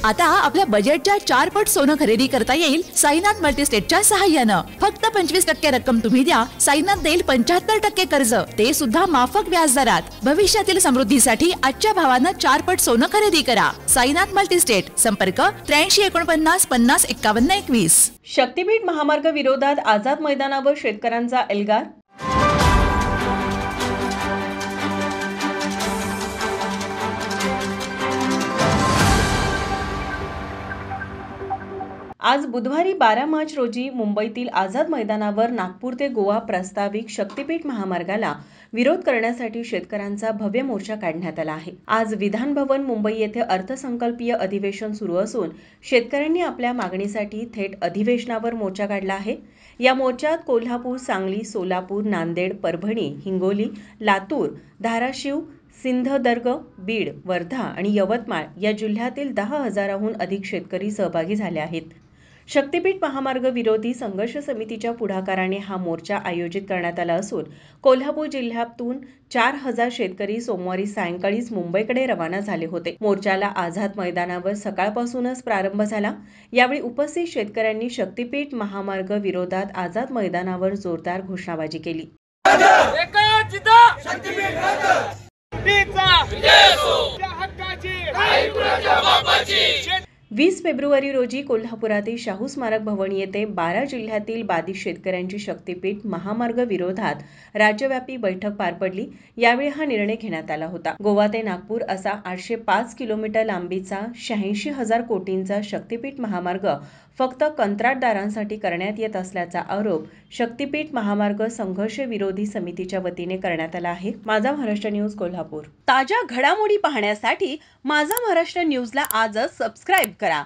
आता आपल्या बजेटच्या 4 पट सोनं खरेदी करता येईल साईनाथ मल्टीस्टेटच्या सहाय्यानं। फक्त 25% रक्कम तुम्ही द्या, साईनाथ देईल 75% कर्ज, ते सुद्धा माफक व्याजदरात। भविष्यातील समृद्धीसाठी आजच्या भावानं 4 पट सोनं खरेदी करा। साईनाथ मल्टीस्टेट, संपर्क 8349 50 51 21। शक्तीपीठ महामार्ग विरोधात आझाद मैदानावर शेतकऱ्यांचा एल्गार। आज बुधवारी 12 मार्च रोजी मुंबईतील आझाद मैदानावर नागपूर ते गोवा प्रस्तावित शक्तीपीठ महामार्गाला विरोध करण्यासाठी शेतकऱ्यांचा भव्य मोर्चा काढण्यात आला आहे। आज विधान भवन मुंबई येथे अर्थसंकल्पीय अधिवेशन सुरू असून शेतकऱ्यांनी आपल्या मागणीसाठी थेट अधिवेशनावर मोर्चा काढला आहे। या मोर्चात कोल्हापूर, सांगली, सोलापूर, नांदेड, परभणी, हिंगोली, लातूर, धाराशिव, सिंधुदुर्ग, बीड, वर्धा आणि यवतमाळ या जिल्ह्यातील 10,000हून अधिक शेतकरी सहभागी झाले आहेत। शक्तीपीठ महामार्ग विरोधी संघर्ष समितीच्या पुढाकाराने हा मोर्चा आयोजित करण्यात आला असून कोल्हापूर जिल्ह्यातून 4,000 शेतकरी सोमवारी सायंकाळीच मुंबईकडे रवाना झाले होते। मोर्चाला आझाद मैदानावर सकाळपासूनच प्रारंभ झाला। यावेळी उपस्थित शेतकऱ्यांनी शक्तीपीठ महामार्ग विरोधात आझाद मैदानावर जोरदार घोषणाबाजी केली। 20 फेब्रुवारी रोजी कोल्हापुरातील शाहू स्मारक भवन येथे 12 जिल्ह्यातील बाधित शेतकऱ्यांची शक्तीपीठ महामार्ग विरोधात राज्यव्यापी बैठक पार पडली। यावेळी हा निर्णय घेण्यात आला होता। गोवा ते नागपूर असा 805 किलोमीटर लांबीचा 86,000 कोटींचा शक्तीपीठ महामार्ग फक्त कंत्राटदारांसाठी करण्यात येत असल्याचा आरोप शक्तीपीठ महामार्ग संघर्ष विरोधी समितीच्या वतीने करण्यात आला आहे। माझा महाराष्ट्र न्यूज कोल्हापूर। ताज्या घडामोडी पाहण्यासाठी माझा महाराष्ट्र न्यूजला आजच सबस्क्राइब करा।